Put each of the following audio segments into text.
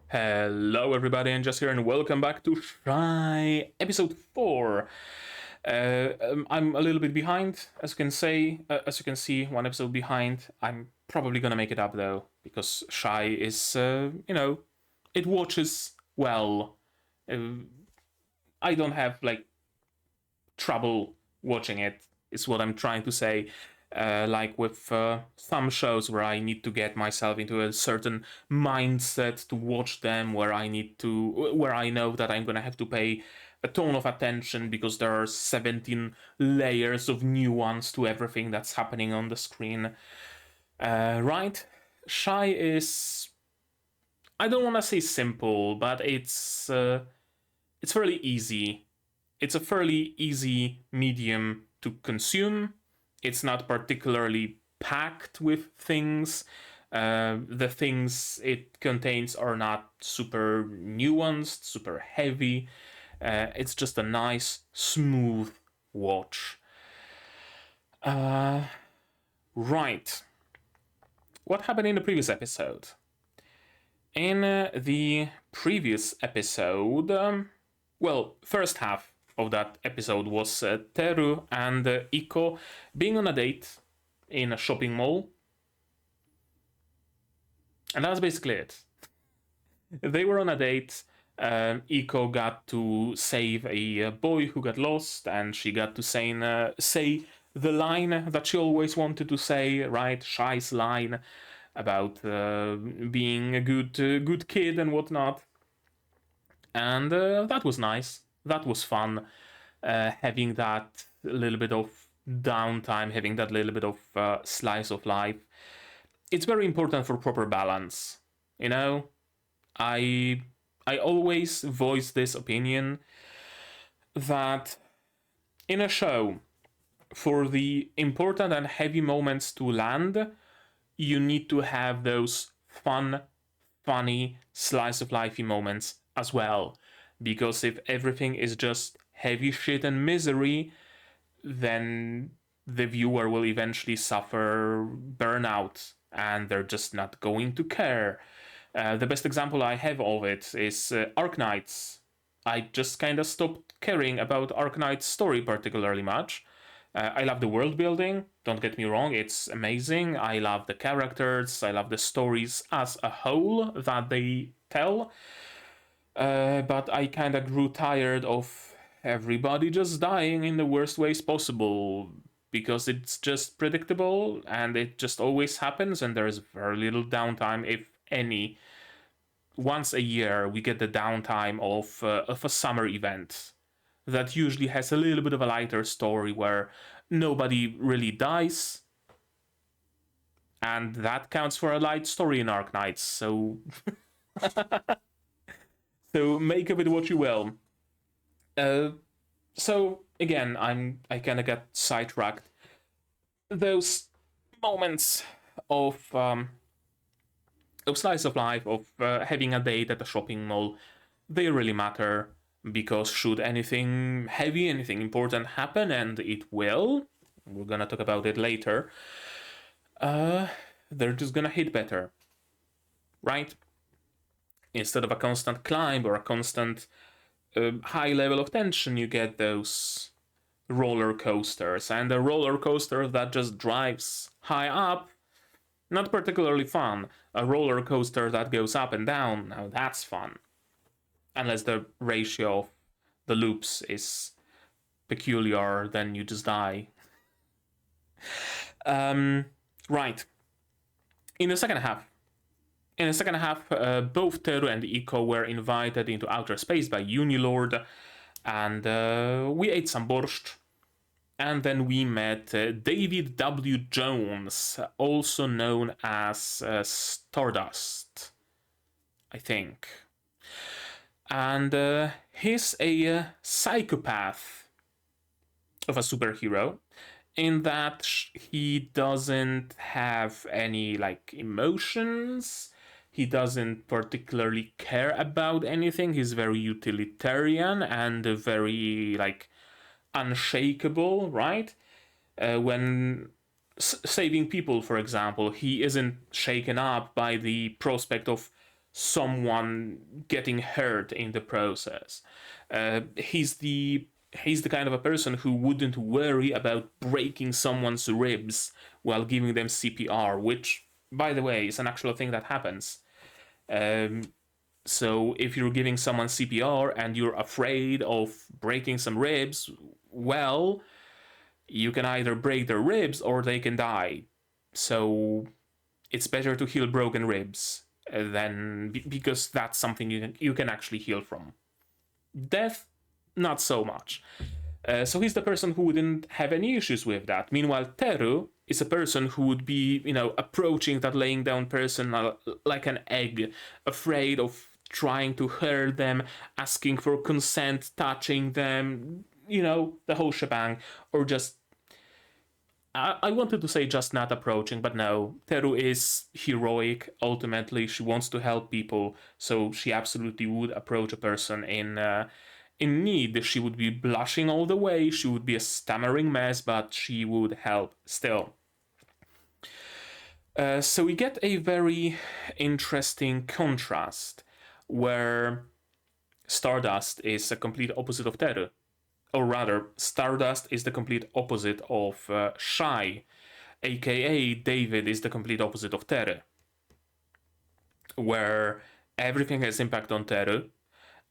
Hello, everybody, and just here, and welcome back to Shy episode 4. I'm a little bit behind, as you can see, one episode behind. I'm probably gonna make it up though, because Shy is, it watches well. Uh, I don't have trouble watching it. Is what I'm trying to say. Like with some shows where I need to get myself into a certain mindset to watch them, where I know that I'm gonna have to pay a ton of attention because there are 17 layers of nuance to everything that's happening on the screen. Right? Shy is, I don't want to say simple, but it's fairly easy. It's a fairly easy medium to consume. It's not particularly packed with things. The things it contains are not super nuanced, super heavy. It's just a nice, smooth watch. Right. What happened in the previous episode? In the previous episode, first half of that episode was Teru and Iko being on a date in a shopping mall. And that's basically it. They were on a date. Iko got to save a boy who got lost, and she got to say the line that she always wanted to say, right? Shy's line about being a good kid and whatnot. And that was nice. That was fun. Having that little bit of downtime, having that little bit of slice of life. It's very important for proper balance. You know, I I always voice this opinion that in a show, for the important and heavy moments to land, you need to have those fun, funny, slice of lifey moments as well. Because if everything is just heavy shit and misery, then the viewer will eventually suffer burnout and they're just not going to care. The best example I have of it is Arknights. I just kind of stopped caring about Arknight's story particularly much. I love the world building, don't get me wrong, it's amazing. I love the characters, I love the stories as a whole that they tell. But I kind of grew tired of everybody just dying in the worst ways possible because it's just predictable and it just always happens and there's very little downtime, if any. Once a year, we get the downtime of a summer event that usually has a little bit of a lighter story where nobody really dies. And that counts for a light story in Arknights, so so make of it what you will. Uh, so again, I kind of got sidetracked. Those moments of slice of life of having a date at a shopping mall, they really matter because should anything heavy, anything important happen, and it will, we're gonna talk about it later. They're just gonna hit better, right? Instead of a constant climb or a constant high level of tension, you get those roller coasters, and a roller coaster that just drives high up, not particularly fun. A roller coaster that goes up and down, now that's fun. Unless the ratio of the loops is peculiar, then you just die. Right. In the second half, both Teru and Iko were invited into outer space by Unilord, and we ate some borscht. And then we met David W. Jones, also known as Stardust, I think. And he's a psychopath of a superhero in that he doesn't have any emotions. He doesn't particularly care about anything. He's very utilitarian and very unshakable, right? When saving people, for example, he isn't shaken up by the prospect of someone getting hurt in the process. He's the kind of a person who wouldn't worry about breaking someone's ribs while giving them CPR, which, by the way, is an actual thing that happens. So if you're giving someone CPR and you're afraid of breaking some ribs, well, you can either break their ribs or they can die. So it's better to heal broken ribs than because that's something you can actually heal from. Death, not so much. So he's the person who wouldn't have any issues with that. Meanwhile, Teru is a person who would be, approaching that laying down person like an egg, afraid of trying to hurt them, asking for consent, touching them, the whole shebang, or just. I wanted to say just not approaching, but no. Teru is heroic. Ultimately, she wants to help people, so she absolutely would approach a person in need. She would be blushing all the way, she would be a stammering mess, but she would help still. So we get a very interesting contrast where Stardust is a complete opposite of Teru. Or rather, Stardust is the complete opposite of Shy, aka David is the complete opposite of Teru. Where everything has impact on Teru,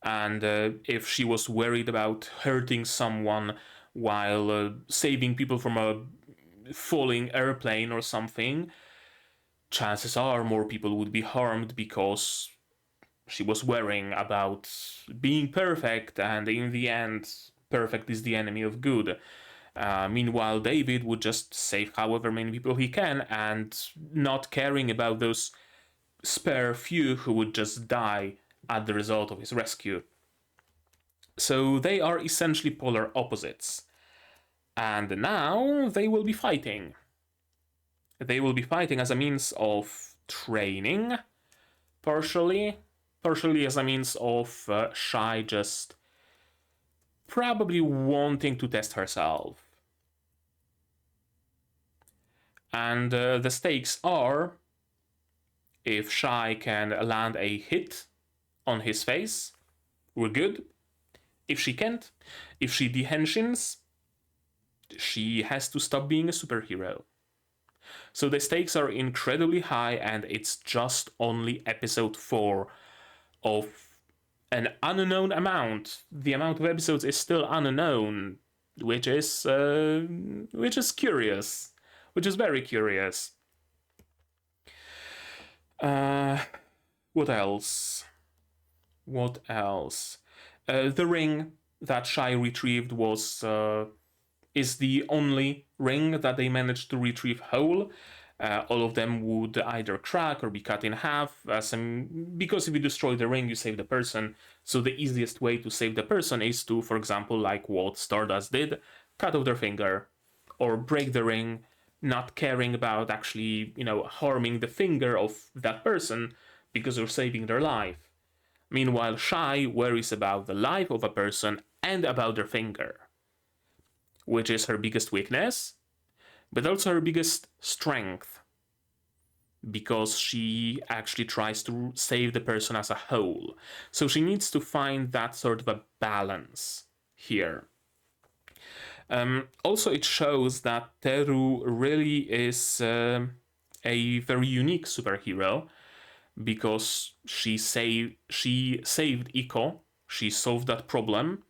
and if she was worried about hurting someone while saving people from a falling airplane or something, chances are more people would be harmed because she was worrying about being perfect, and in the end, perfect is the enemy of good. Meanwhile, David would just save however many people he can and not caring about those spare few who would just die at the result of his rescue. So they are essentially polar opposites. And now they will be fighting. They will be fighting as a means of training, partially as a means of Shy just probably wanting to test herself. And the stakes are if Shy can land a hit on his face, we're good. If she can't, if she dehensions, she has to stop being a superhero. So the stakes are incredibly high, and it's just only episode 4 of an unknown amount. The amount of episodes is still unknown, which is curious, which is very curious. What else? What else? The ring that Shy retrieved is the only ring that they managed to retrieve whole. All of them would either crack or be cut in half, because if you destroy the ring, you save the person. So the easiest way to save the person is to, for example, like what Stardust did, cut off their finger or break the ring, not caring about actually, harming the finger of that person because you're saving their life. Meanwhile, Shy worries about the life of a person and about their finger, which is her biggest weakness, but also her biggest strength, because she actually tries to save the person as a whole. So she needs to find that sort of a balance here. Also, it shows that Teru really is a very unique superhero, because she saved Iko. She solved that problem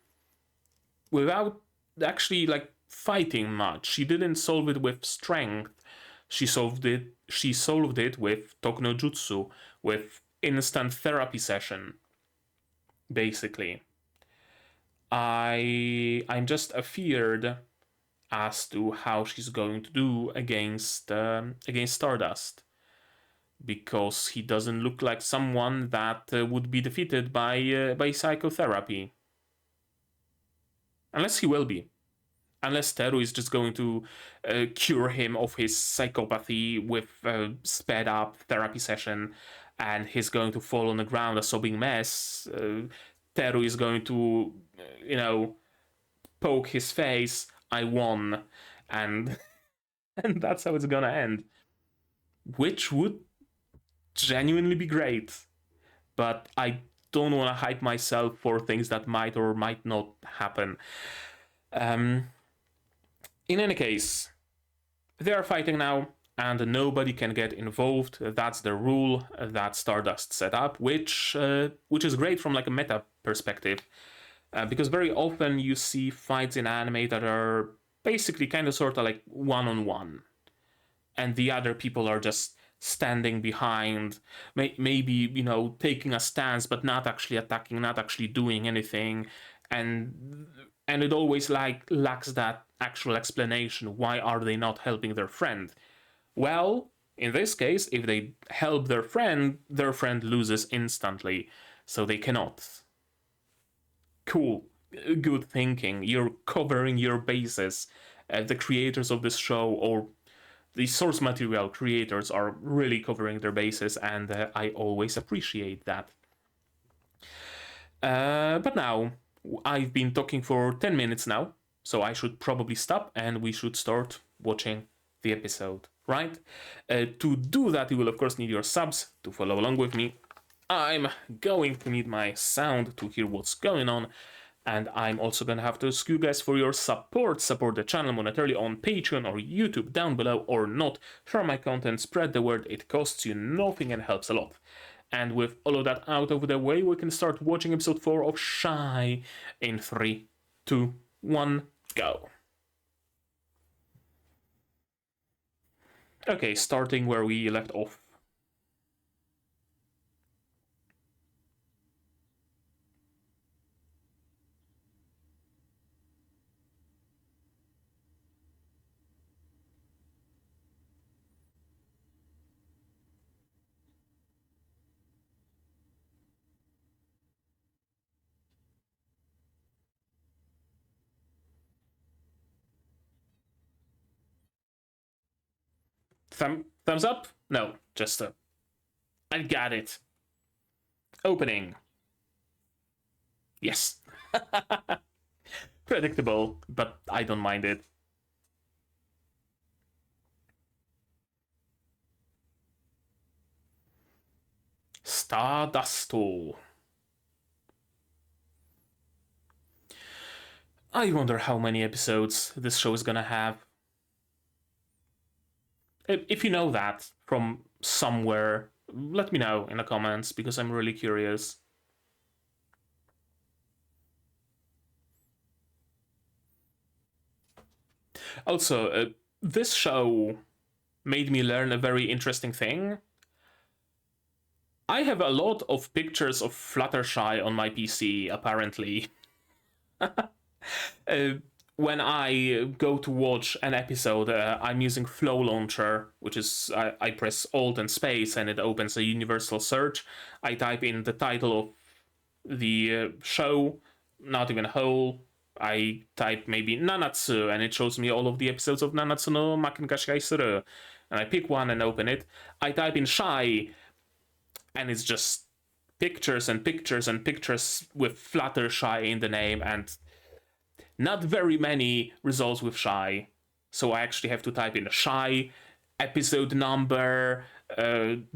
without actually fighting much. She didn't solve it with strength. She solved it with Tokno Jutsu, with instant therapy session, basically. I'm just afeared as to how she's going to do against Stardust, because he doesn't look like someone that would be defeated by psychotherapy. Unless he will be. Unless Teru is just going to cure him of his psychopathy with a sped up therapy session, and he's going to fall on the ground a sobbing mess. Teru is going to, poke his face, I won, and and that's how it's gonna end. Which would genuinely be great. but I don't want to hype myself for things that might or might not happen. In any case, they are fighting now, and nobody can get involved. That's the rule that Stardust set up, which is great from like a meta perspective, because very often you see fights in anime that are basically kind of sort of like one-on-one, and the other people are just standing behind, maybe, you know, taking a stance but not actually attacking, not actually doing anything, and it always like lacks that actual explanation. Why are they not helping their friend? Well, in this case, if they help their friend loses instantly, so they cannot. Cool, good thinking. You're covering your bases. The creators of this show, or the source material creators, are really covering their bases, and I always appreciate that. But now, I've been talking for 10 minutes now, so I should probably stop and we should start watching the episode, right? To do that, you will of course need your subs to follow along with me. I'm going to need my sound to hear what's going on, and I'm also gonna have to ask you guys for your support. Support the channel monetarily on Patreon or YouTube down below, or not. Share my content, spread the word. It costs you nothing and helps a lot. And with all of that out of the way, we can start watching episode 4 of Shy in 3, 2, 1, go. Okay, starting where we left off. Thumbs up? No, just a... I got it. Opening. Yes. Predictable, but I don't mind it. Stardusto. I wonder how many episodes this show is gonna have. If you know that from somewhere, let me know in the comments, because I'm really curious. Also, this show made me learn a very interesting thing. I have a lot of pictures of Fluttershy on my PC, apparently. When I go to watch an episode, I'm using Flow Launcher, which is I press Alt and Space and it opens a universal search. I type in the title of the show, not even whole. I type maybe Nanatsu and it shows me all of the episodes of Nanatsu no Makengashikai Suru. And I pick one and open it. I type in Shy and it's just pictures and pictures and pictures with Fluttershy in the name, and not very many results with Shy. So I actually have to type in Shy, episode number,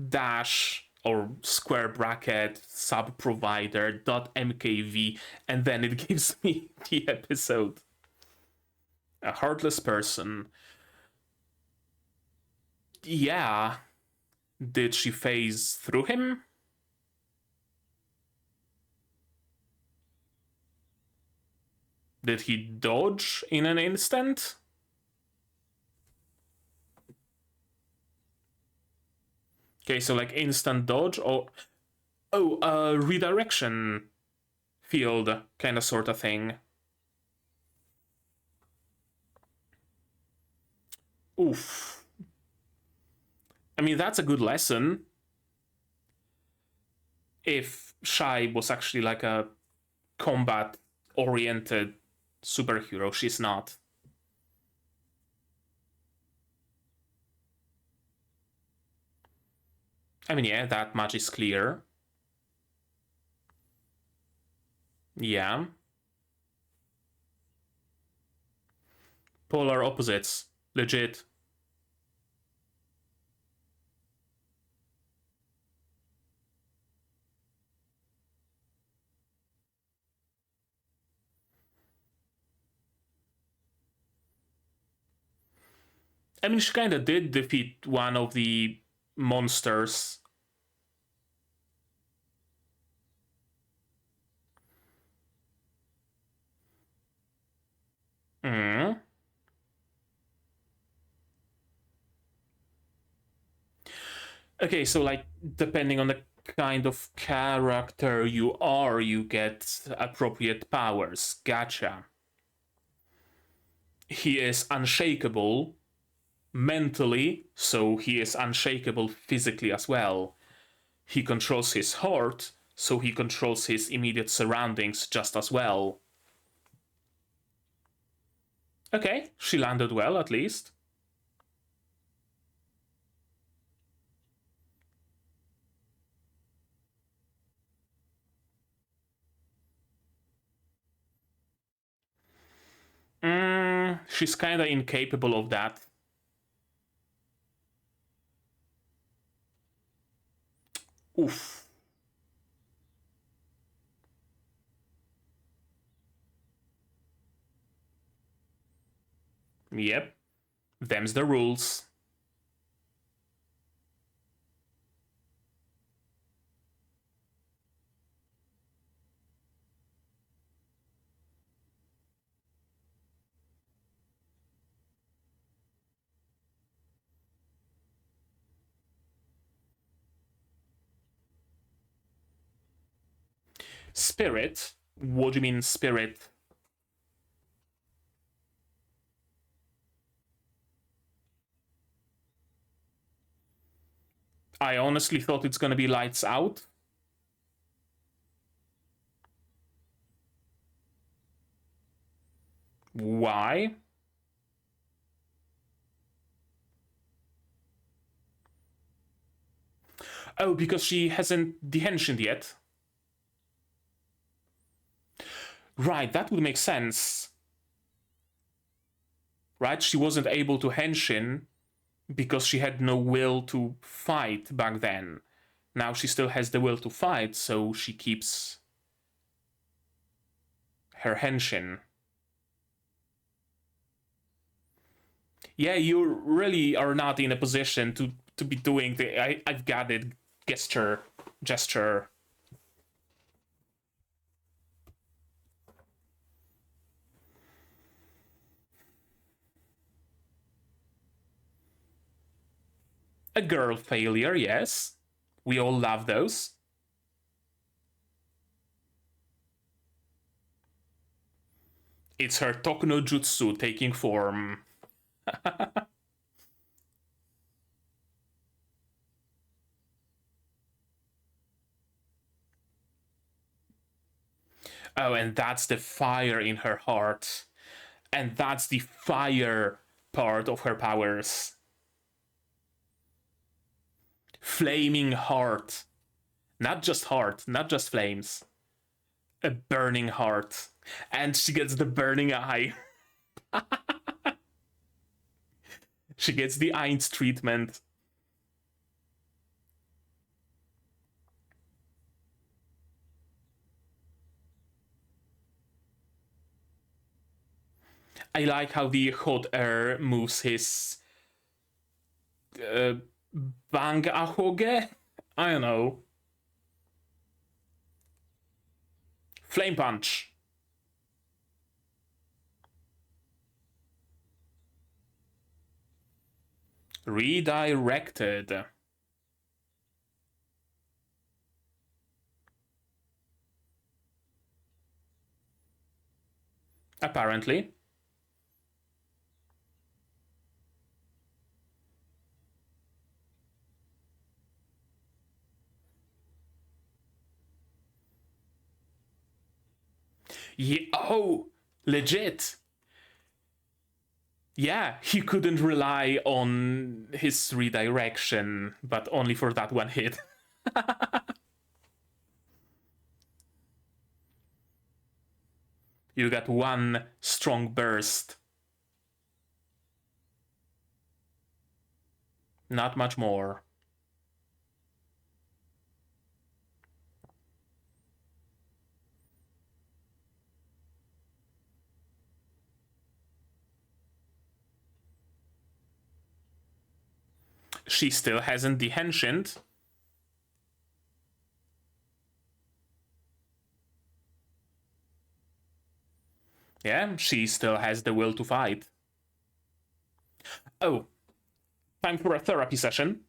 dash, or square bracket, sub provider, .mkv, and then it gives me the episode. A heartless person. Yeah. Did she phase through him? Did he dodge in an instant? Okay, so like instant dodge, or... Oh, redirection field kind of sort of thing. Oof. I mean, that's a good lesson. If Shy was actually like a combat-oriented superhero, she's not. I mean, yeah, that much is clear. Yeah. Polar opposites. Legit. I mean, she kind of did defeat one of the monsters. Mm. Okay, so like depending on the kind of character you are, you get appropriate powers. Gotcha. He is unshakable mentally, so he is unshakable physically as well. He controls his heart, so he controls his immediate surroundings just as well. Okay, she landed well at least. She's kinda incapable of that. Oof. Yep, them's the rules. Spirit? What do you mean, spirit? I honestly thought it's gonna be lights out. Why? Oh, because she hasn't dehensioned yet. Right, that would make sense. Right, she wasn't able to henshin because she had no will to fight back then. Now she still has the will to fight, so she keeps her henshin. Yeah, you really are not in a position to be doing the I've got it gesture. A girl failure, yes. We all love those. It's her Tokuno Jutsu taking form. Oh, and that's the fire in her heart. And that's the fire part of her powers. Flaming heart. Not just heart, not just flames. A burning heart. And she gets the burning eye. She gets the Ainz treatment. I like how the hot air moves his uh, bang ahoge? I don't know. Flame punch. Redirected. Apparently. Yeah, oh, legit. Yeah, he couldn't rely on his redirection, but only for that one hit. You got one strong burst. Not much more. She still hasn't dehensioned. Yeah, she still has the will to fight. Oh, time for a therapy session.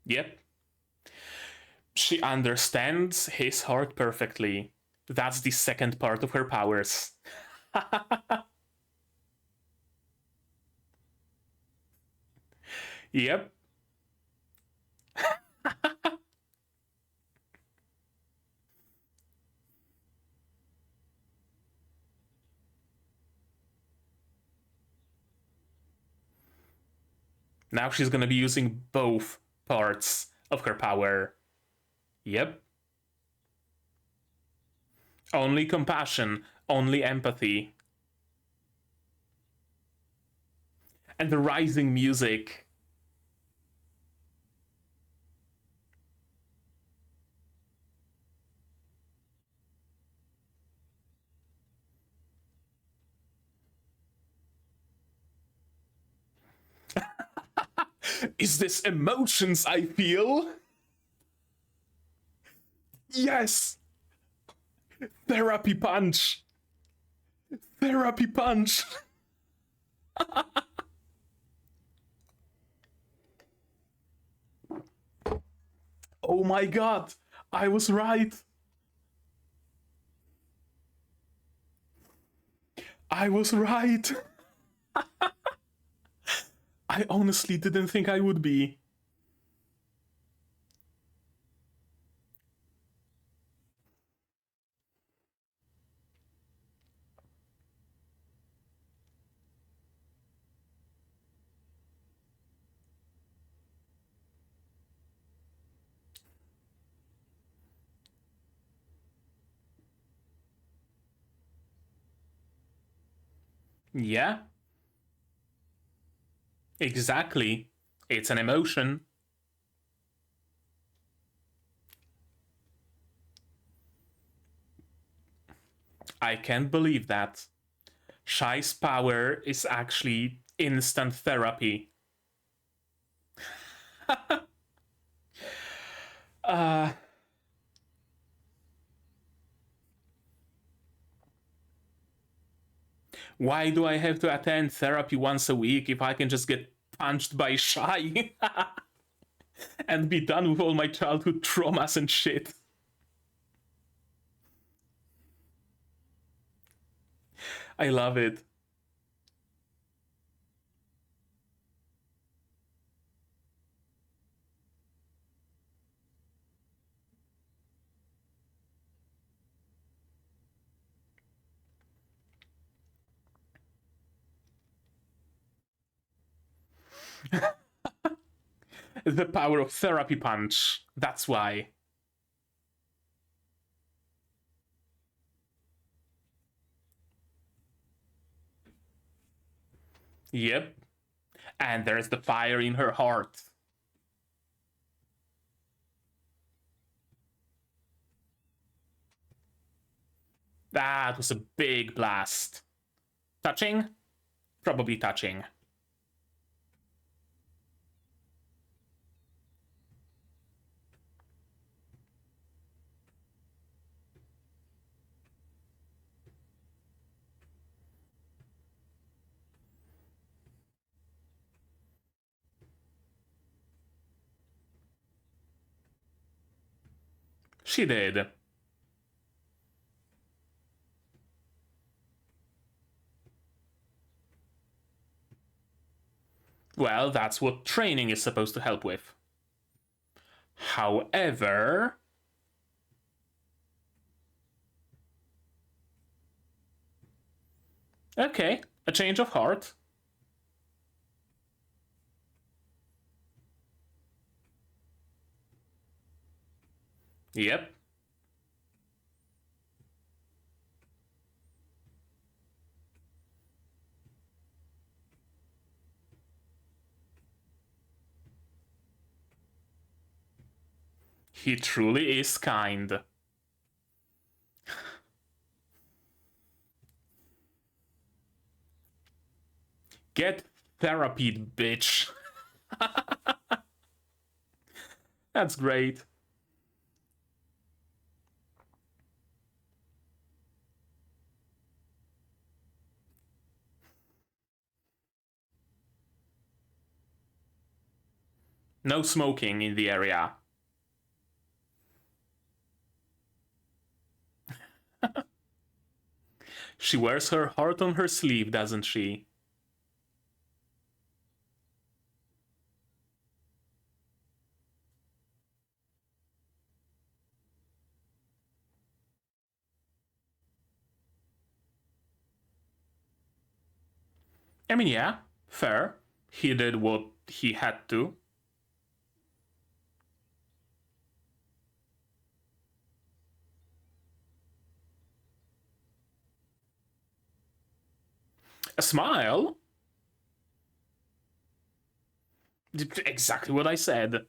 Yep. She understands his heart perfectly. That's the second part of her powers. Yep. Now she's gonna be using both parts of her power. Yep. Only compassion, only empathy. And the rising music. Is this emotions I feel? Yes! Therapy punch! Therapy punch! Oh my god! I was right! I was right! I honestly didn't think I would be. Yeah, exactly. It's an emotion. I can't believe that. Shy's power is actually instant therapy. uh, why do I have to attend therapy once a week if I can just get punched by Shy and be done with all my childhood traumas and shit? I love it. The power of therapy punch. That's why. Yep. And there's the fire in her heart. That was a big blast. Touching? Probably touching. She did. Well, that's what training is supposed to help with. However, okay, a change of heart. Yep. He truly is kind. Get therapied, bitch. That's great. No smoking in the area. She wears her heart on her sleeve, doesn't she? I mean, yeah, fair. He did what he had to. A smile? Exactly what I said.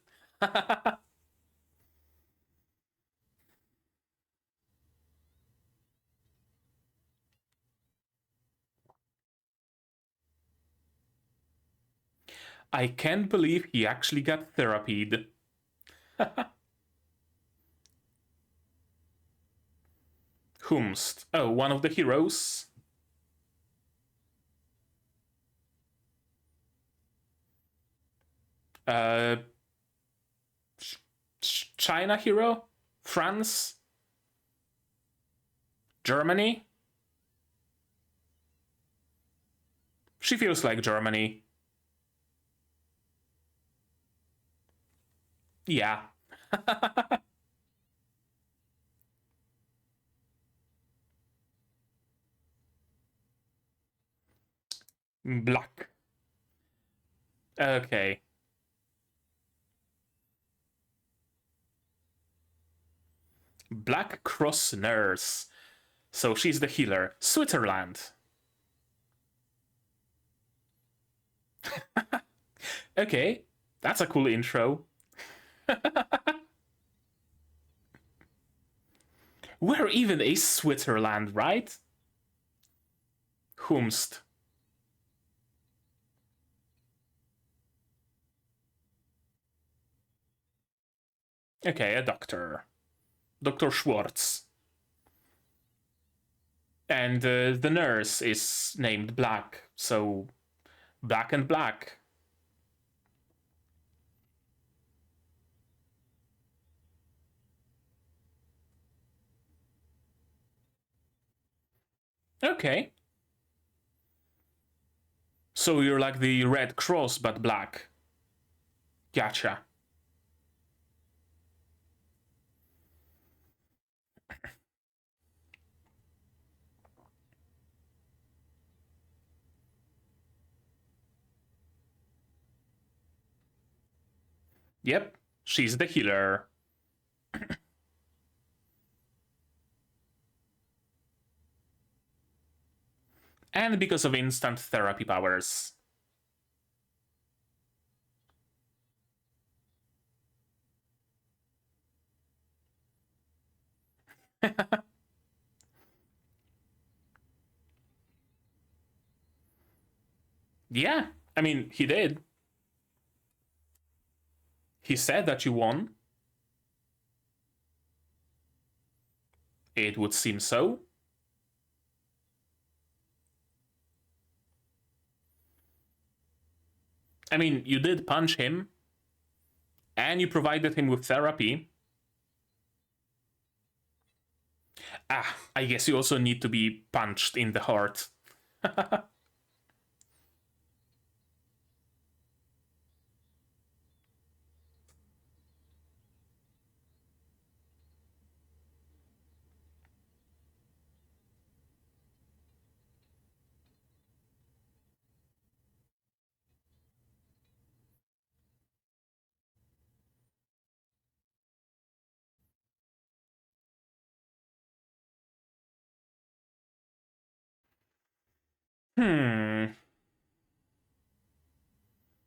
I can't believe he actually got therapied. Whomst? Oh, one of the heroes? Uh, China hero? France? Germany? She feels like Germany. Yeah. Black. Okay. Black Cross Nurse. So she's the healer. Switzerland. Okay, that's a cool intro. Where even is Switzerland, right? Whomst. Okay, a doctor. Dr. Schwartz. And the nurse is named Black, so Black and Black. Okay. So you're like the Red Cross, but black. Gotcha. Yep, she's the healer. And because of instant therapy powers. Yeah, I mean, he did. He said that you won. It would seem so. I mean, you did punch him, and you provided him with therapy. Ah, I guess you also need to be punched in the heart. Hmm.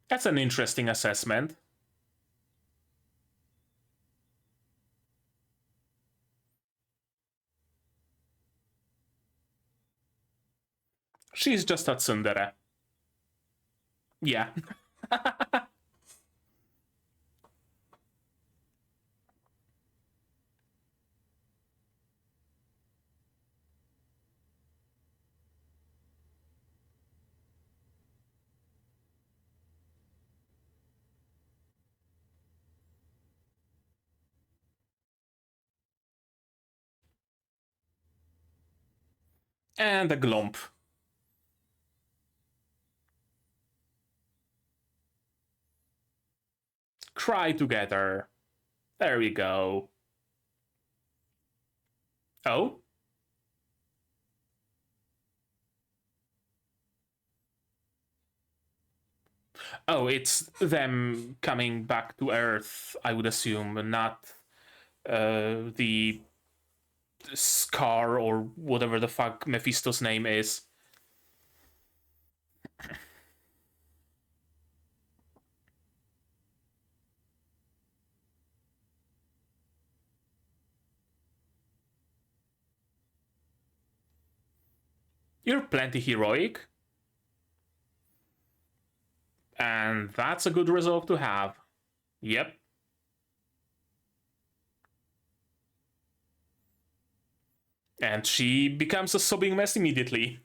That's an interesting assessment. She's just a tsundere. Yeah. And a glomp. Cry together. There we go. Oh? Oh, it's them coming back to Earth, I would assume, not the Scar or whatever the fuck Mephisto's name is. You're plenty heroic. And that's a good resolve to have. Yep. And she becomes a sobbing mess immediately.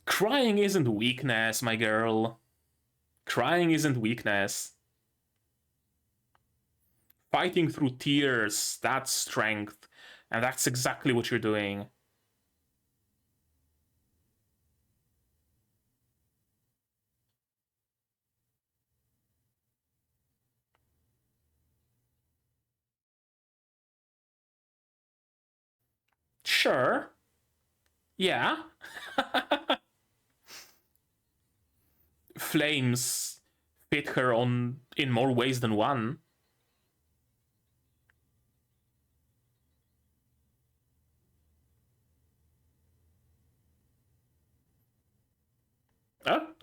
Crying isn't weakness, my girl. Crying isn't weakness. Fighting through tears, that's strength. And that's exactly what you're doing. Sure. Yeah. Flames fit her on in more ways than one.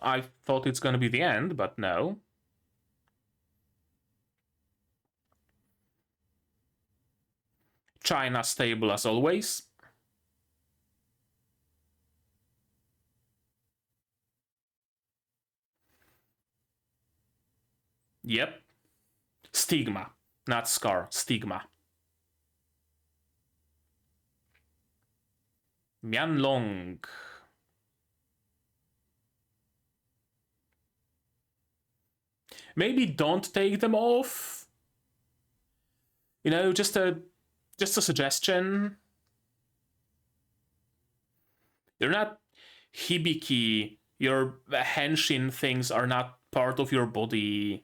I thought it's gonna be the end, but no. China stable as always. Yep. Stigma. Not scar. Stigma. Mianlong. Maybe don't take them off. You know, just a suggestion. They're not hibiki. Your henshin things are not part of your body.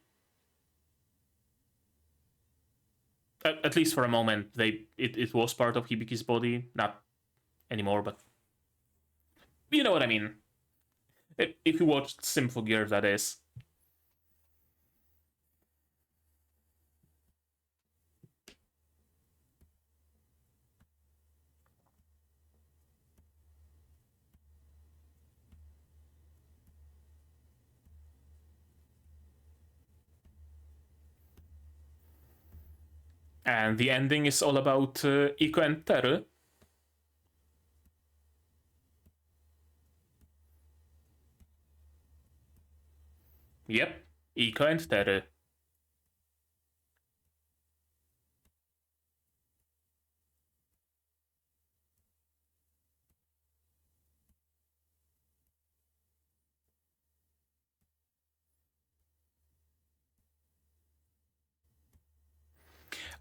At least for a moment, it was part of Hibiki's body. Not anymore, but you know what I mean. If you watched Symphogear, that is. And the ending is all about Iko and Teru. Yep, Iko and Teru.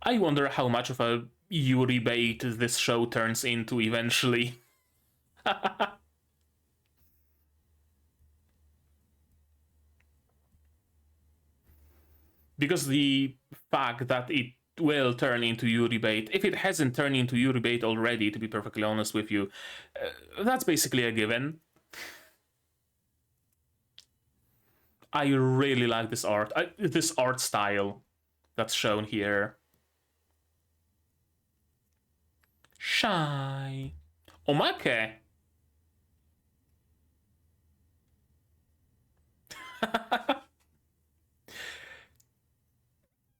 I wonder how much of a Yuri bait this show turns into eventually. Because the fact that it will turn into Yuri bait, if it hasn't turned into Yuri bait already, to be perfectly honest with you, that's basically a given. I really like this art, this art style that's shown here. Shy. Omake.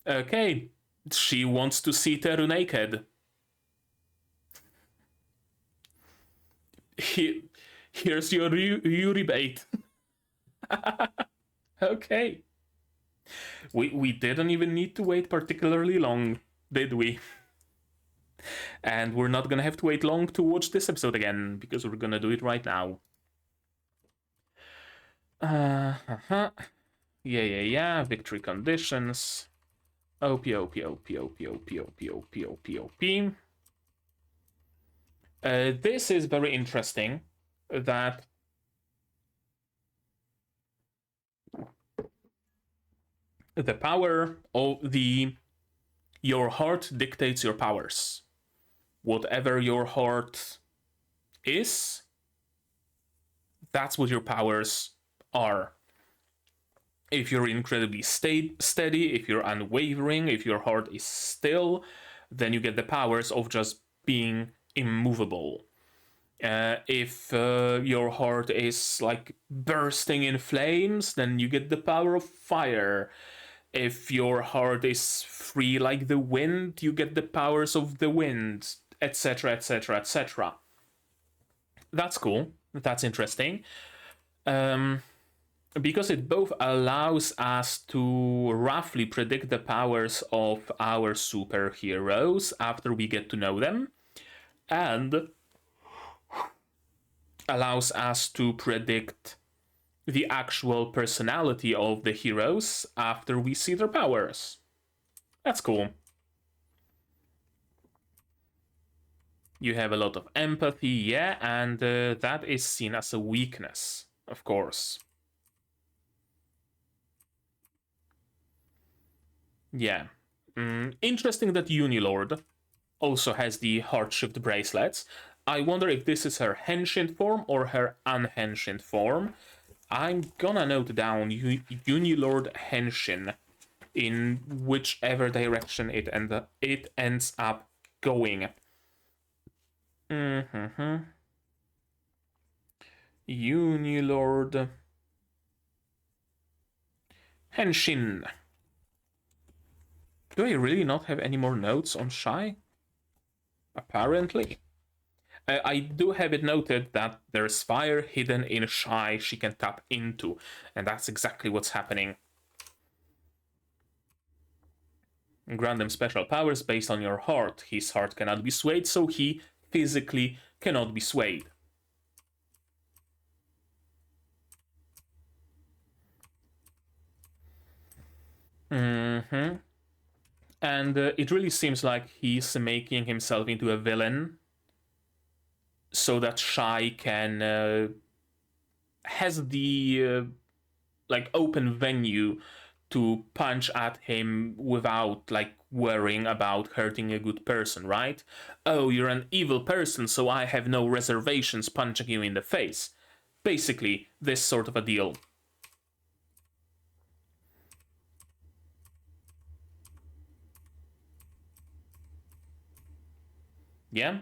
Okay, she wants to see Teru naked. Here's your Yuri bait. Okay. We didn't even need to wait particularly long, did we? And we're not gonna have to wait long to watch this episode again, because we're gonna do it right now. Yeah. Victory conditions. OP. This is very interesting that the power of your heart dictates your powers. Whatever your heart is, that's what your powers are. If you're incredibly steady, if you're unwavering, if your heart is still, then you get the powers of just being immovable. If your heart is like bursting in flames, then you get the power of fire. If your heart is free like the wind, you get the powers of the wind, etc., etc., etc. That's cool. That's interesting. Because it both allows us to roughly predict the powers of our superheroes after we get to know them, and allows us to predict the actual personality of the heroes after we see their powers. That's cool. You have a lot of empathy, yeah, and that is seen as a weakness, of course. Yeah. Interesting that Unilord also has the heart shift bracelets. I wonder if this is her henshin form or her unhenshin form. I'm gonna note down Unilord henshin in whichever direction it ends up going. Unilord henshin. Do I really not have any more notes on Shy? Apparently. I do have it noted that there's fire hidden in Shy she can tap into, and that's exactly what's happening. Grant him special powers based on your heart. His heart cannot be swayed, so he physically cannot be swayed. And it really seems like he's making himself into a villain so that Shy can has the like open venue to punch at him without like worrying about hurting a good person, right? Oh, you're an evil person, so I have no reservations punching you in the face. Basically, this sort of a deal. Yeah?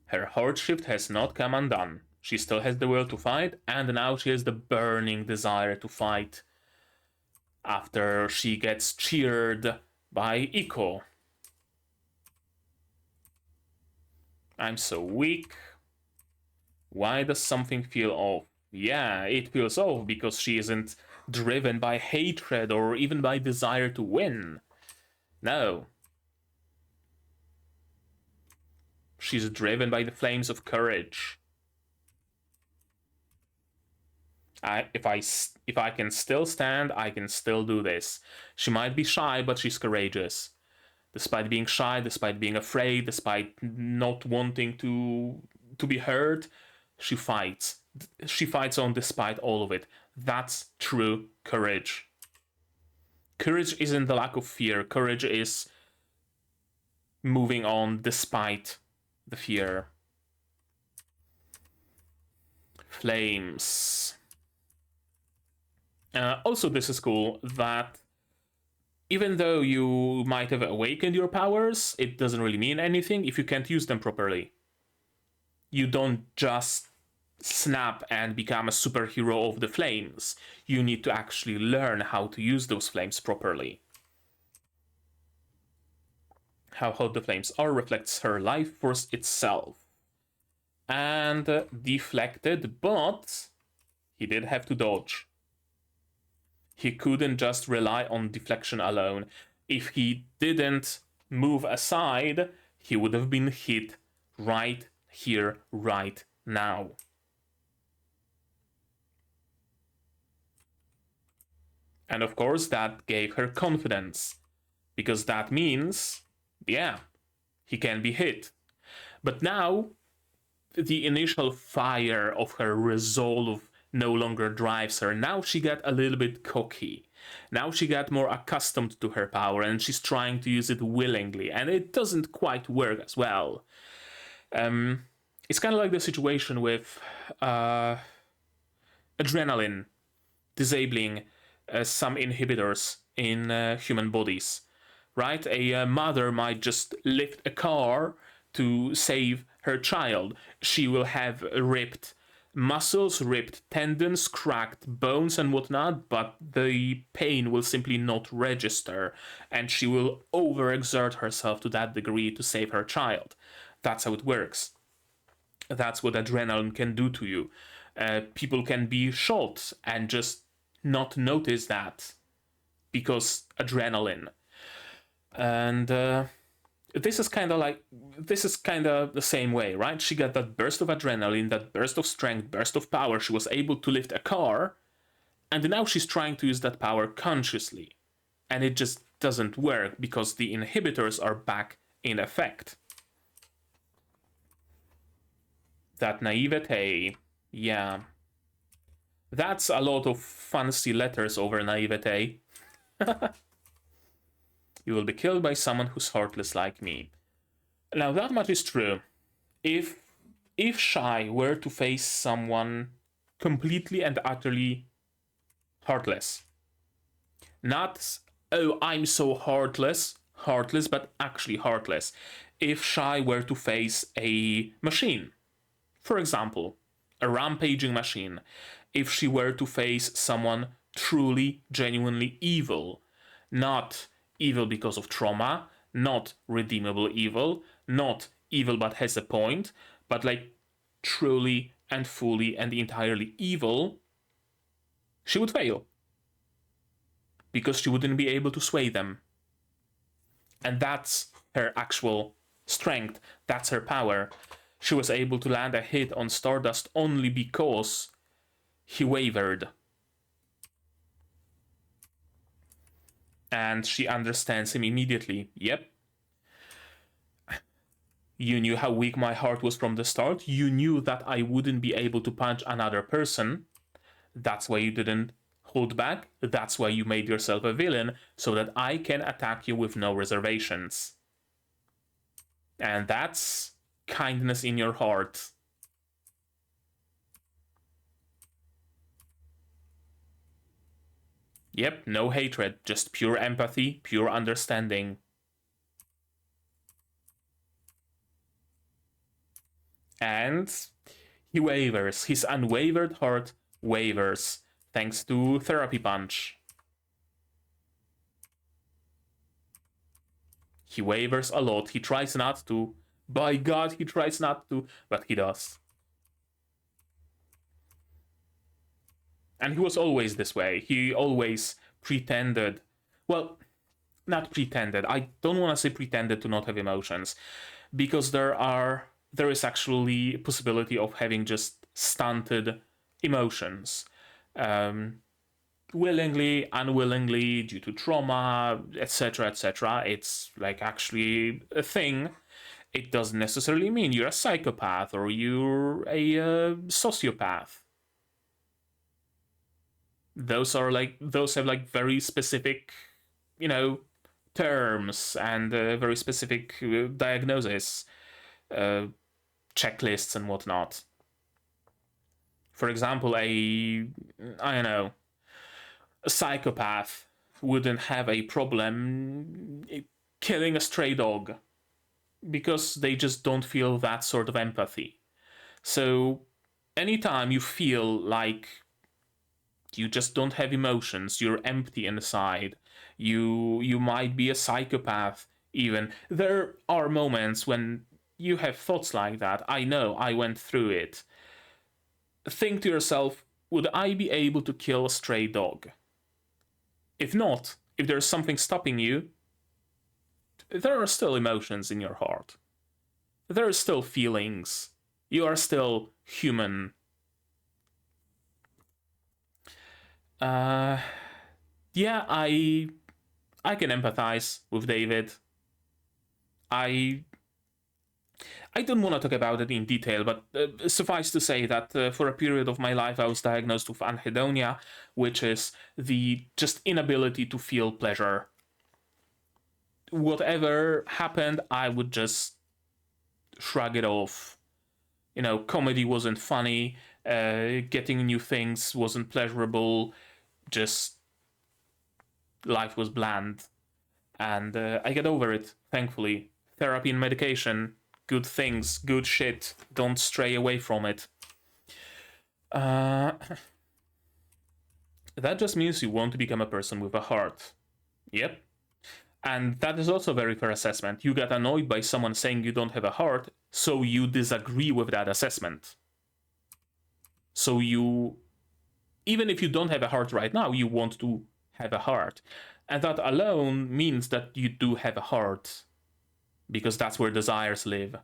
Her heart shift has not come undone. She still has the will to fight, and now she has the burning desire to fight. After she gets cheered by Iko. I'm so weak. Why does something feel off? Yeah, it feels off because she isn't driven by hatred or even by desire to win. No. She's driven by the flames of courage. If I can still stand, I can still do this. She might be shy, but she's courageous. Despite being shy, despite being afraid, despite not wanting to be heard, she fights. She fights on despite all of it. That's true courage. Courage isn't the lack of fear. Courage is moving on despite the fear. Flames. Also, this is cool that even though you might have awakened your powers, it doesn't really mean anything if you can't use them properly. You don't just snap and become a superhero of the flames. You need to actually learn how to use those flames properly. How hot the flames are reflects her life force itself. and deflected, but he did have to dodge. He couldn't just rely on deflection alone. If he didn't move aside, he would have been hit right here, right now. And of course, that gave her confidence, because that means, yeah, he can be hit. But now, the initial fire of her resolve no longer drives her. Now she got a little bit cocky. Now she got more accustomed to her power, and she's trying to use it willingly, and it doesn't quite work as well. It's kind of like the situation with adrenaline disabling some inhibitors in human bodies, right? A mother might just lift a car to save her child. She will have ripped muscles, ripped tendons, cracked bones, and whatnot, but the pain will simply not register, and she will overexert herself to that degree to save her child. That's how it works. That's what adrenaline can do to you. People can be shot and just not notice that because adrenaline. And this is kind of the same way, right? She got that burst of adrenaline, that burst of strength, burst of power. She was able to lift a car, and now she's trying to use that power consciously, and it just doesn't work because the inhibitors are back in effect. That naivete, yeah. That's a lot of fancy letters over naivete. You will be killed by someone who's heartless like me. Now that much is true. If Shy were to face someone completely and utterly heartless, not oh I'm so heartless, but actually heartless. If Shy were to face a machine, for example, a rampaging machine, if she were to face someone truly, genuinely evil, not evil because of trauma, not redeemable evil, not evil but has a point, but like truly and fully and entirely evil, she would fail. Because she wouldn't be able to sway them. And that's her actual strength, that's her power. She was able to land a hit on Stardust only because he wavered. And she understands him immediately. Yep. You knew how weak my heart was from the start. You knew that I wouldn't be able to punch another person. That's why you didn't hold back. That's why you made yourself a villain, so that I can attack you with no reservations. And that's kindness in your heart. Yep, no hatred, just pure empathy, pure understanding. And he wavers. His unwavered heart wavers, thanks to Therapy Punch. He wavers a lot. He tries not to. By God, he tries not to, but he does. And he was always this way. He always pretended. Well, not pretended. I don't want to say pretended to not have emotions, because there is actually a possibility of having just stunted emotions. Willingly, unwillingly, due to trauma, etc., etc. It's like actually a thing. It doesn't necessarily mean you're a psychopath or you're a sociopath. Those have like very specific, terms and very specific diagnosis, checklists and whatnot. For example, a psychopath wouldn't have a problem killing a stray dog because they just don't feel that sort of empathy. So anytime you feel like you just don't have emotions, you're empty inside, you might be a psychopath even. There are moments when you have thoughts like that, I know, I went through it. Think to yourself, would I be able to kill a stray dog? If not, if there's something stopping you, there are still emotions in your heart. There are still feelings. You are still human. Yeah, I can empathize with David. I don't want to talk about it in detail, but suffice to say that for a period of my life I was diagnosed with anhedonia, which is the just inability to feel pleasure. Whatever happened, I would just shrug it off. You know, comedy wasn't funny, getting new things wasn't pleasurable, just life was bland. And I get over it, thankfully. Therapy and medication, good things, good shit. Don't stray away from it. That just means you want to become a person with a heart. Yep. And that is also a very fair assessment. You get annoyed by someone saying you don't have a heart, so you disagree with that assessment. So you, even if you don't have a heart right now, you want to have a heart. And that alone means that you do have a heart, because that's where desires live.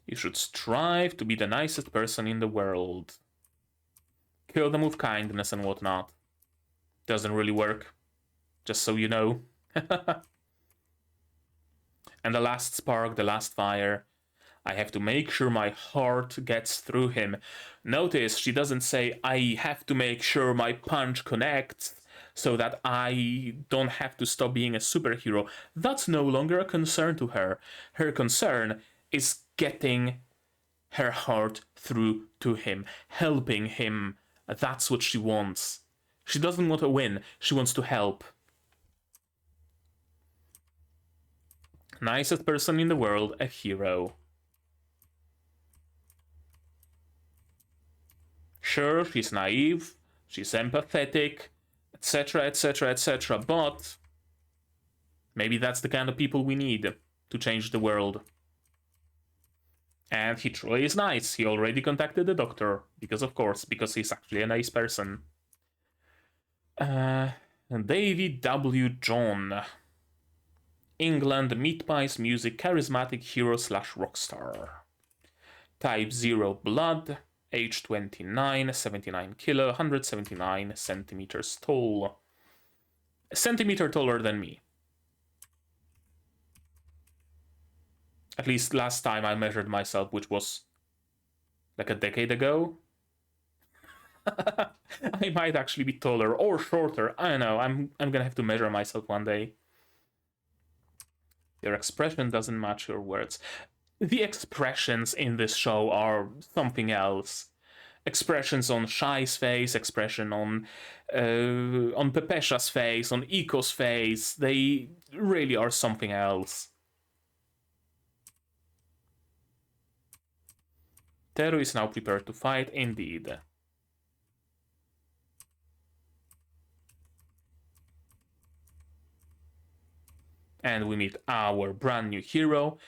You should strive to be the nicest person in the world. Kill them with kindness and whatnot. Doesn't really work, just so you know. And the last spark, the last fire. I have to make sure my heart gets through him. Notice she doesn't say, I have to make sure my punch connects so that I don't have to stop being a superhero. That's no longer a concern to her. Her concern is getting her heart through to him, helping him. That's what she wants. She doesn't want to win, she wants to help. Nicest person in the world, a hero. Sure, she's naive, she's empathetic, etc., etc., etc., but maybe that's the kind of people we need to change the world. And he truly is nice. He already contacted the doctor, because of course, because he's actually a nice person. Davy W. John. England, meat pies, music, charismatic hero / rock star. Type 0 blood, age 29, 79 kilo, 179 centimeters tall. A centimeter taller than me. At least last time I measured myself, which was like a decade ago. I might actually be taller or shorter. I don't know. I'm gonna have to measure myself one day. Your expression doesn't match your words. The expressions in this show are something else. Expressions on Shy's face, expression on Pepesha's face, on Iko's face. They really are something else. Teru is now prepared to fight, indeed. And we meet our brand new hero,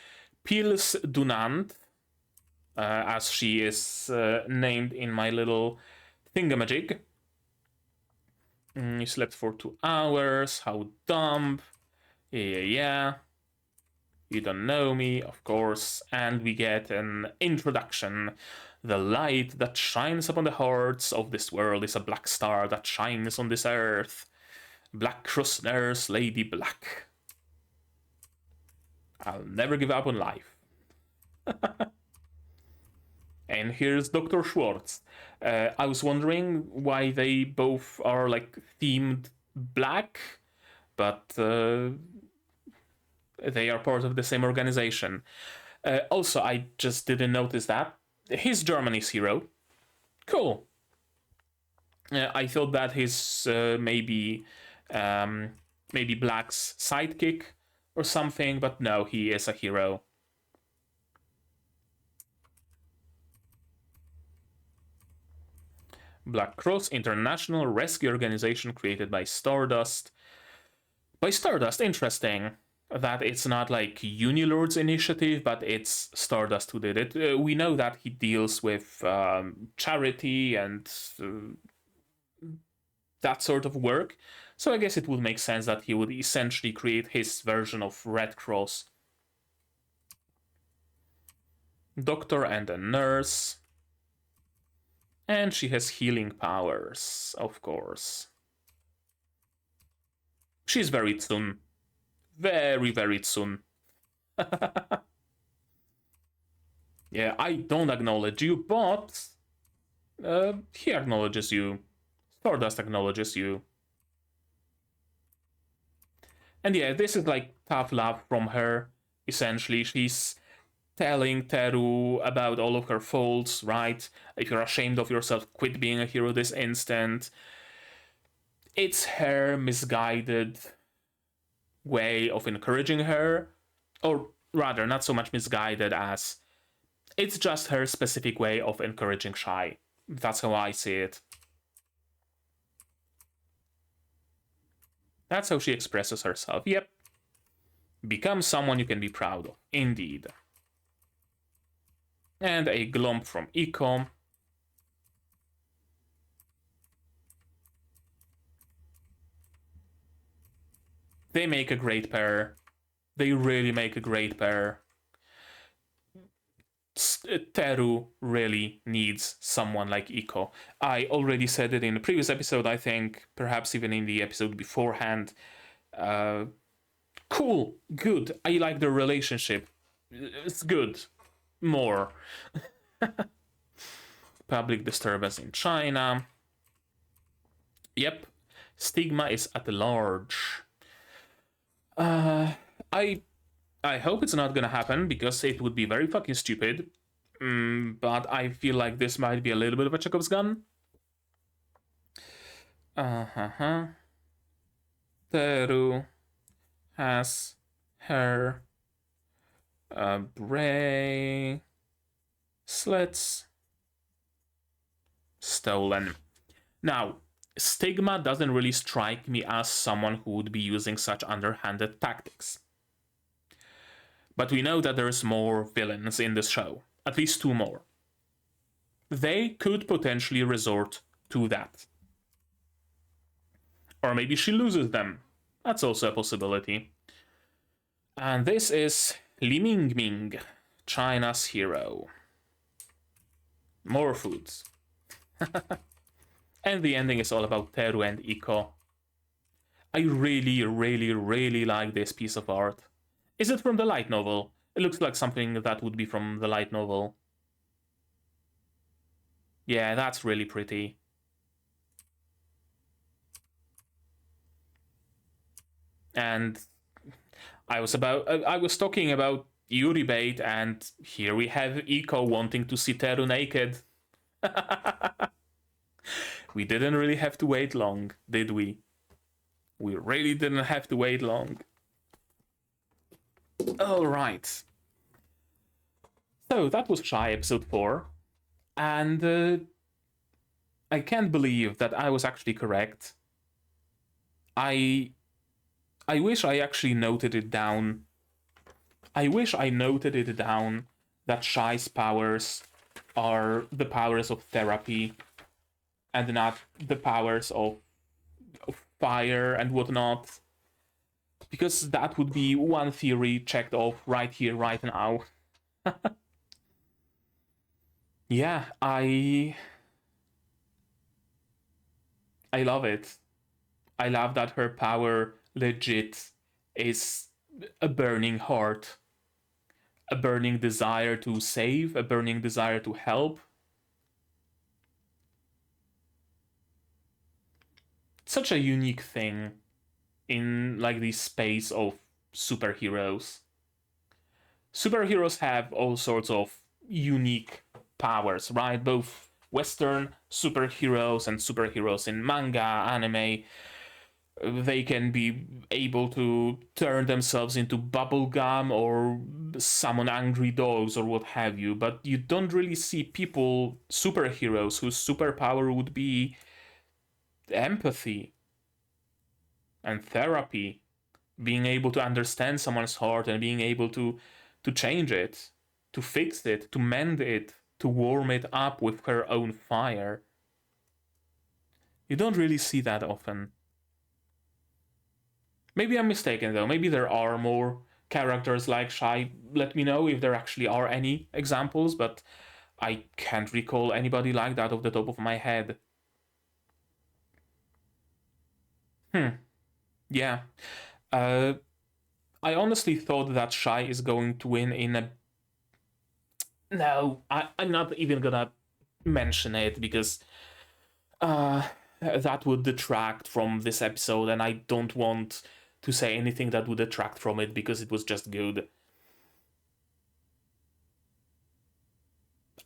Pils Dunant, as she is named in my little thingamajig. You slept for 2 hours, how dumb. Yeah. You don't know me, of course. And we get an introduction. The light that shines upon the hearts of this world is a black star that shines on this earth. Black Cross Nurse Lady Black. I'll never give up on life. And here's Dr. Schwartz. I was wondering why they both are like themed black, but they are part of the same organization. Also, I just didn't notice that. He's Germany's hero. Cool. I thought that he's maybe Black's sidekick or something, but no, he is a hero. Black Cross, international rescue organization created by Stardust. By Stardust, interesting that it's not like Unilord's initiative, but it's Stardust who did it. We know that he deals with charity and that sort of work, so I guess it would make sense that he would essentially create his version of Red Cross. Doctor and a nurse. And she has healing powers, of course. She's very Tsun. Very, very Tsun. Yeah, I don't acknowledge you, but he acknowledges you. Stardust acknowledges you. And yeah, this is like tough love from her. Essentially, she's telling Teru about all of her faults, right? If you're ashamed of yourself, quit being a hero this instant. It's her misguided way of encouraging her, or rather, not so much misguided as it's just her specific way of encouraging Shy. That's how I see it. That's how she expresses herself. Yep. Become someone you can be proud of. Indeed. And a glomp from Ecom. They make a great pair. They really make a great pair. Teru really needs someone like Iko. I already said it in the previous episode, I think, perhaps even in the episode beforehand. Cool, good. I like their relationship. It's good. More. Public disturbance in China. Yep. Stigma is at large. I hope it's not gonna happen because it would be very fucking stupid. But I feel like this might be a little bit of a Chekhov's gun. Teru has her bracelets stolen. Now, Stigma doesn't really strike me as someone who would be using such underhanded tactics. But we know that there's more villains in this show. At least 2 more. They could potentially resort to that. Or maybe she loses them. That's also a possibility. And this is Li Mingming, China's hero. More foods. And the ending is all about Teru and Iko. I really, really, really like this piece of art. Is it from the light novel? It looks like something that would be from the light novel. Yeah, that's really pretty. And I was talking about Yuri bait, and here we have Iko wanting to see Teru naked. We didn't really have to wait long, did we? We really didn't have to wait long. Alright. So that was Shy episode 4. And I can't believe that I was actually correct. I wish I actually noted it down. I wish I noted it down that Shy's powers are the powers of therapy and not the powers of fire and whatnot. Because that would be one theory checked off right here, right now. Yeah, I love it. I love that her power legit is a burning heart, a burning desire to save, a burning desire to help. Such a unique thing in like the space of superheroes. Superheroes have all sorts of unique powers, right? Both Western superheroes and superheroes in manga, anime. They can be able to turn themselves into bubblegum or summon angry dogs or what have you, but you don't really see people, superheroes, whose superpower would be empathy and therapy. being able to understand someone's heart and being able to change it, to fix it, to mend it, to warm it up with her own fire. You don't really see that often. Maybe I'm mistaken though. Maybe there are more characters like Shy. Let me know if there actually are any examples, but I can't recall anybody like that off the top of my head. Yeah. Uh, I honestly thought that Shy is going to win in a. No, I'm not even gonna mention it because that would detract from this episode, and I don't want to say anything that would detract from it because it was just good.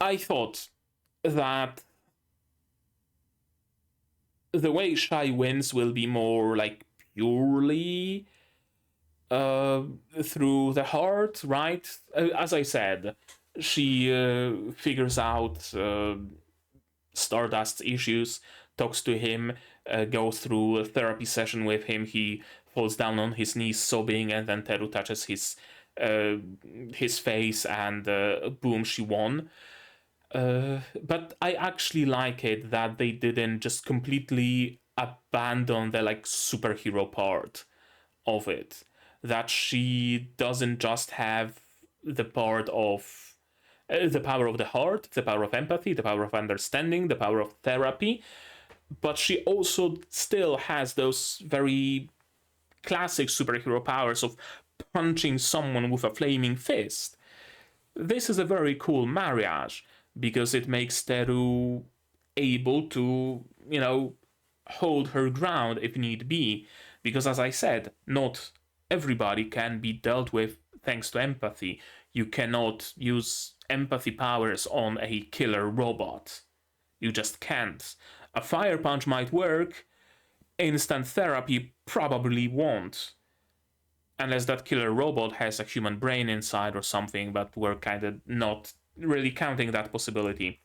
I thought that the way Shy wins will be more like purely through the heart, right? As I said, she figures out Stardust's issues, talks to him, goes through a therapy session with him. He falls down on his knees sobbing, and then Teru touches his face, and boom, she won. But I actually like it that they didn't just completely abandon the like superhero part of it. That she doesn't just have the part of the power of the heart, the power of empathy, the power of understanding, the power of therapy, but she also still has those very classic superhero powers of punching someone with a flaming fist. This is a very cool marriage because it makes Teru able to, hold her ground if need be. Because as I said, not everybody can be dealt with thanks to empathy. You cannot use empathy powers on a killer robot. You just can't. A fire punch might work, instant therapy probably won't. Unless that killer robot has a human brain inside or something, but we're kind of not really counting that possibility.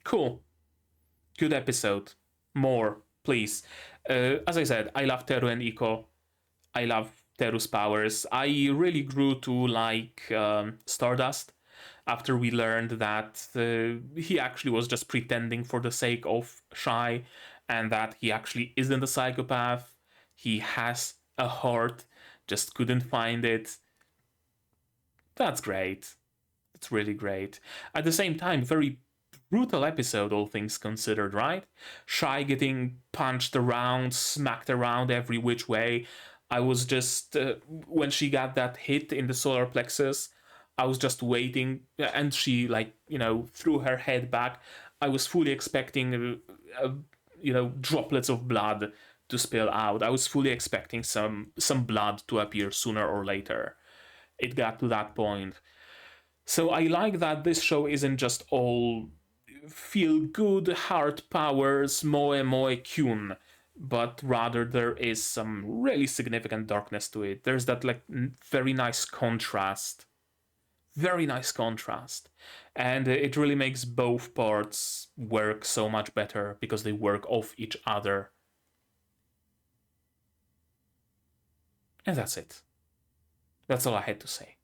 Cool. Good episode. More, please. As I said, I love Teru and Iko. I love Teru's powers. I really grew to like Stardust after we learned that he actually was just pretending for the sake of Shy, and that he actually isn't a psychopath. He has a heart, just couldn't find it. That's great. It's really great. At the same time, very brutal episode, all things considered, right? Shy getting punched around, smacked around every which way. I was just, when she got that hit in the solar plexus, I was just waiting, and she, threw her head back. I was fully expecting, droplets of blood to spill out. I was fully expecting some blood to appear sooner or later. It got to that point. So I like that this show isn't just all feel good heart powers moe moe kyun, but rather there is some really significant darkness to it. There's that very nice contrast. Very nice contrast. And it really makes both parts work so much better because they work off each other. And that's it. That's all I had to say.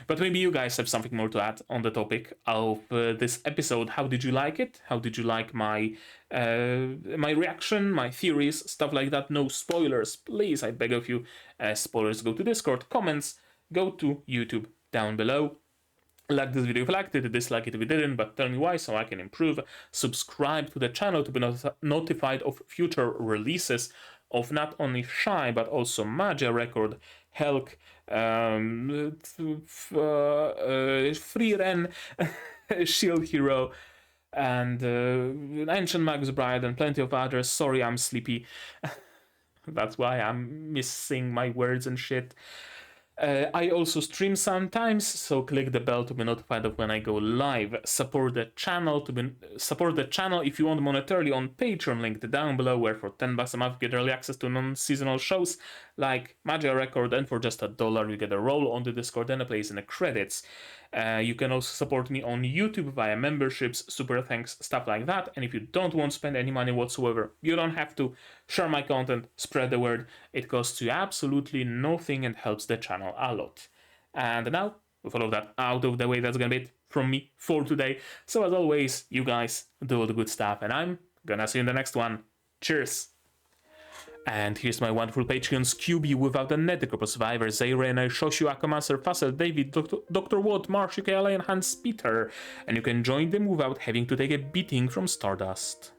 But maybe you guys have something more to add on the topic of this episode. How did you like it? How did you like my reaction, my theories, stuff like that? No spoilers, please. I beg of you. Spoilers, go to Discord. Comments, go to YouTube down below. Like this video if you liked it, dislike it if you didn't, but tell me why so I can improve. Subscribe to the channel to be notified of future releases of not only Shy but also Magia Record, Helck, Frieren, Shield Hero, and Ancient Mag's Bride, and plenty of others. Sorry, I'm sleepy. That's why I'm missing my words and shit. I also stream sometimes, so click the bell to be notified of when I go live. Support the channel if you want monetarily on Patreon, linked down below, where for $10 a month you get early access to non-seasonal shows like Magia Record, and for just $1 you get a role on the Discord and a place in the credits. You can also support me on YouTube via memberships, super thanks, stuff like that. And if you don't want to spend any money whatsoever, you don't have to. Share my content, spread the word. It costs you absolutely nothing and helps the channel a lot. And now, with all of that out of the way, that's gonna be it from me for today. So as always, you guys do all the good stuff, and I'm gonna see you in the next one. Cheers! And here's my wonderful Patreons: QB without a Nethercopper Survivor, Zayrena, Shoshu, Akamancer, Fassel, David, Dr. Watt, Mahoutsukai, and Hans Peter. And you can join them without having to take a beating from Stardust.